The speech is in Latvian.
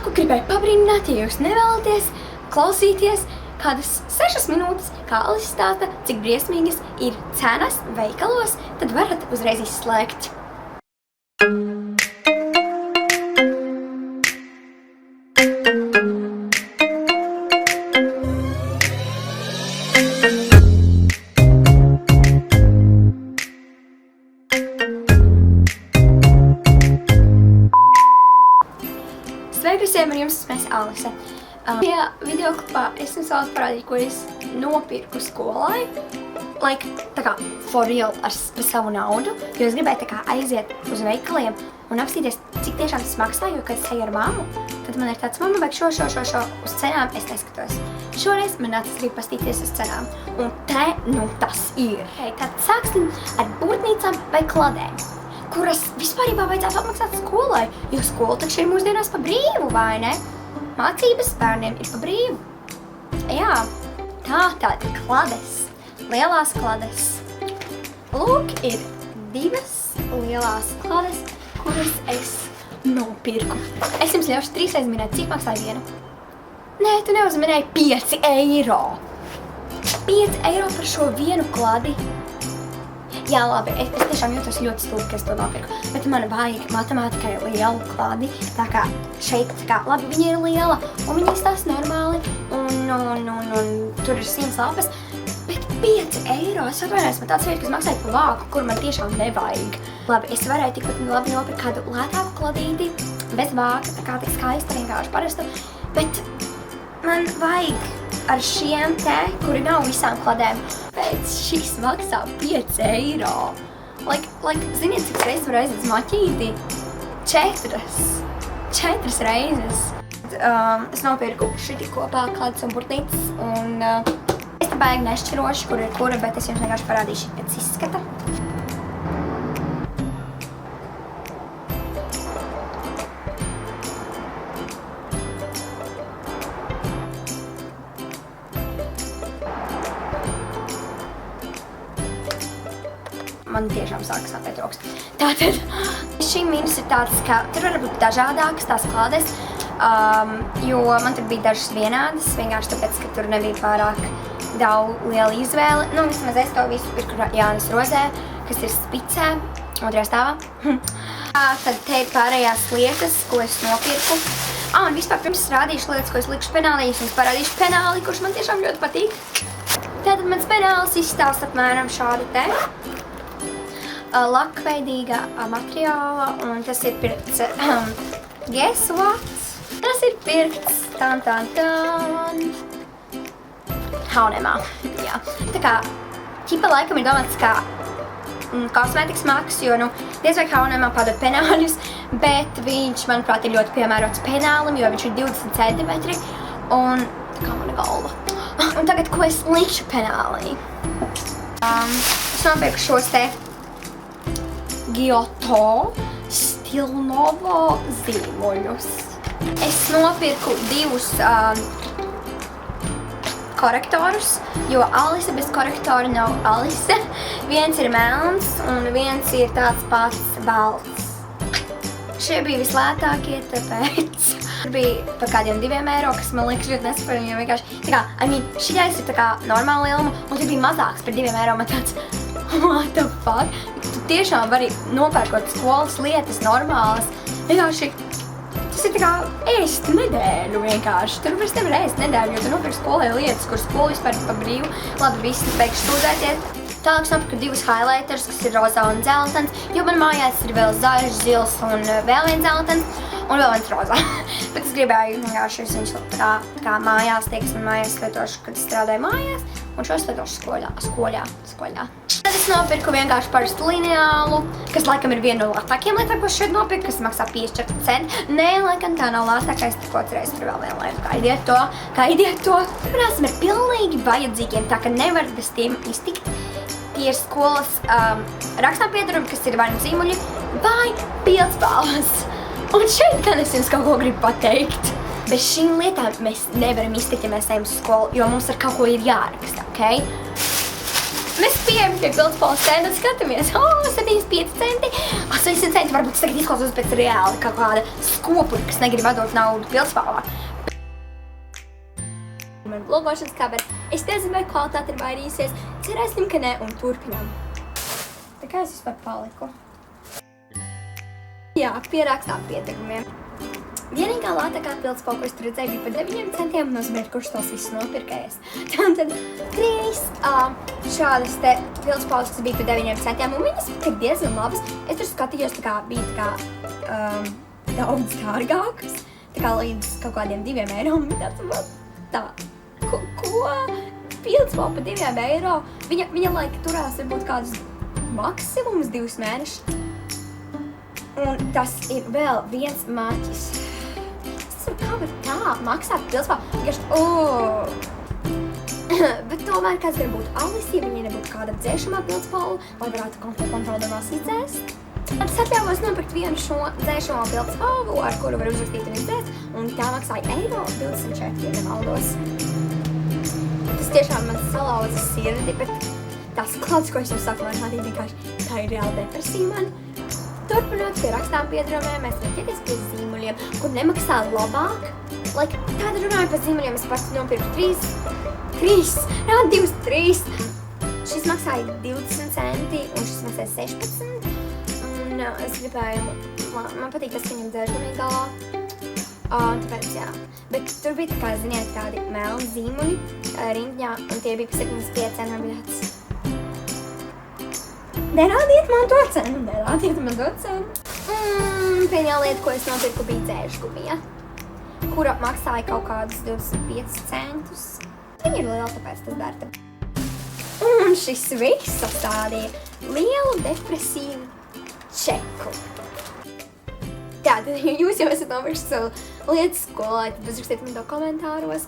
saku, gribēju pabrīnāt, ja jūs nevēlaties klausīties kādas 6 minūtes, kā Alis stāsta, cik briesmīgas ir cenas veikalos, tad varat uzreiz izslēgt. Sveiki visiem, ar jums mēs Alise. Šajā videoklipā es jums vēlos parādīt, ko es nopirku skolai. Tā kā for real ar savu naudu, jo es gribēju tā kā aiziet uz veikaliem un apstīties, cik tiešām tas maksā, jo, kad es eju ar mammu, tad man ir tāds, mamma, vajag šo, uz cenām es neskatos. Šoreiz man nācis grib pastīties uz cenām, un te, nu tas ir. Tad sāksim ar burtnīcām vai kladēm, kuras vispārībā vajadzētu apmaksāt skolai, jo skola taču ir mūsdienās pa brīvu, vai ne? Mācības bērniem ir pa brīvu. Jā, tātad klades, lielās klades. Lūk, ir 2 lielās klades, kuras es nopirku. Es jums ļaušu 3 reiz minēt, cik maksāja viena? Nē, tu neuzminēji 5 eiro. 5 eiro par šo vienu kladi. Jā, labi, es tiešām jūtos ļoti stulbi, ka es to nopirku, bet man vajag matemātikai lielu kladi, tā kā šeit, tā kā, labi, viņa ir liela, un viņa izstās normāli, un tur ir 100 lapas, bet 5 eiro, es atvainojos, man tāds vietas, kas maksāja pa vāku, kur man tiešām nevajag. Labi, es varēju tikpat labi nopirkt kādu lētāku kladīti, bez vāka, tā kā tik skaista, vienkārši parastu, bet man vajag ar šiem te, kuri nav visām kladēm, pēc šis maksā 5 eiro. Ziniet, cik reizes var aiziet uz maķīti? 4 reizes. Es nopirku šiti kopā klades un burtnīcas, un es te baigi nešķirošu, kur ir kura, bet es jums vienkārši parādīšu pēc izskata. Man tiešām sākas sāpēt rokas. Tātad, šī mīnus ir tāds, ka tur var būt dažādākas tās klades, jo man tur bija dažas vienādas, vienkārši tāpēc, ka tur nebija pārāk daudz liela izvēle. Nu, vismaz es to visu pirku Jānis Rozē, kas ir spicē, 2. stāvā. Tad te ir pārējās lietas, ko es nopirku. Un vispār pirms rādīšu lietas, ko es likšu penālī, es jums parādīšu penāli, kurš man tiešām ļoti patīk. Tātad mans penāls izstāsta apmēram šādi te. Lakveidīga materiāla, un tas ir pirkts, guess what? Tas ir pirkts, H&M, jā. Tā kā, ķipa laikam ir domāts kā kosmētikas maks, jo, diez vai H&M padod penāļus, bet viņš, manuprāt, ir ļoti piemērots penālim, jo viņš ir 20 centimetri, un tā kā mana galva. Un tagad, ko es likšu penālī? Es nopirku šos te Giotto Stilnovo zīmoļus. Es nopirku 2 korektorus, jo Alise bez korektora nav Alise. Viens ir melns un viens ir tāds pats balts. Šie bija vislētākie, tāpēc bija par kādiem 2 eiro, kas man liekas ļoti nesaprotami, jo vienkārši, tā kā, šitais ir tā kā normāla lieluma, un tur bija mazāks par 2 eiro, man tāds, what the fuck? Tu tiešām vari nopērkot skolas lietas normālas, vienkārši, tas ir tā kā ēst nedēļu vienkārši. Tu vairs nevar ēst nedēļu, jo tu nopirki skolai lietas, kur skola vispār pa brīvu. Labi, visi beigšu stūdēties. Tālāk es nopirku 2 highlighters, kas ir rozā un dzeltens, jo man mājās ir vēl zaļš, zils un vēl viens dzeltens, un vēl viens rozā. Bet es gribēju vienkārši viņus tā kā mājās, tie, kas man mājās lietošu, kad es strādāju mājās, un šos lietošu skolā. Tad es nopirku vienkārši parastu lineālu, kas laikam ir viena no lētākajām lietām, ko šeit nopirku, kas maksā 54 centi. Nē, laikam tā nav lētākais, tik otrais tur vēl viena lieta. Gaidiet to. Runāsim ar pilnīgi vajadzīgiem, tā ka nevar bez tiem iztikt. Tie ir skolas rakstām piedarumi, kas ir vai nu zīmuļi, vai pildspalvas. Un šeit gan es jums kaut ko gribu pateikt. Bez šīm lietām mēs nevaram iztikt, ja mēs ejam uz skolu, jo mums ar kaut ko ir jāraksta, ok? mēs pieejam pie pildspalvas stenda un skatāmies. 75 centi, 80 centi, varbūt tagad izklausās pēc reāli kaut kāda skopura, kas negrib atdot naudu pildspalvā. Man vlogošanas kamera. Es nezinu, vai kvalitāte ir vairījusies. Cerēsim, ka ne, un turpinām. Tā kā es vispār paliku? Jā, pierakstām pieteikumiem. Vienīgā lētākā pildspalva, ko es tur redzēju, bija par 9 centiem, un nozīmē, kurš tos visus nopirkējies. Tad 3 šādas te pildspalvas, kas bija par 9 centiem, un viņas ir diezgan labas. Es tur skatījos, tā kā bija daudz dārgākas, tā kā līdz kaut kādiem 2 eiro, un bija tā, ko? Pildspalva par 2 eiro? Viņa laika turās varbūt kādus maksimums 2 mēnešus. Un tas ir vēl viens maķis. Es saprotu, kā var tā maksāt pildspalvu? Vienkārši, Bet tomēr, kāds var būt alis, ja viņai nebūtu kāda dzēšamā pildspalva, lai varētu kontrolēdamās izdzēst. Es atļāvos nopirkt vienu šo dzēšamo pildspalvu, ar kuru var uzrakstīt un izdzēst, un tā maksāja €24, ja nemaldos. Tas tiešām man salauza sirdi, bet tās klauds, ko es jums sākumā rādīju, vienkārši tā ir reāla depresija man. Turpinot pie rakstām piedromēm, mēs varam ķerties pie zīmuļiem, kur nemaksā labāk. Tāda runāja par zīmuļiem, es pats nopirku 3. Šis maksāja 20 centi, un šis maksāja 16. Un es gribēju, man patīk tas, ka viņam dzēržamīgi galā. Tāpēc, jā. Bet tur bija tā kā, ziniet, tādi melni zīmuļi rindiņā, un tie bija pa 75 centiem biļetes. Nerādiet man to cenu. Pēdējā lieta, ko es nopirku, bija dzēržgumija, kura maksāja kaut kādus 25 centus. Viņa ir liela, tāpēc tas dara. Un šis viss sastādīja lielu depresīvu čeku. Tātad, ja jūs jau esat nopirkuši savu lietu skolā, tad uzrakstiet man to komentāros.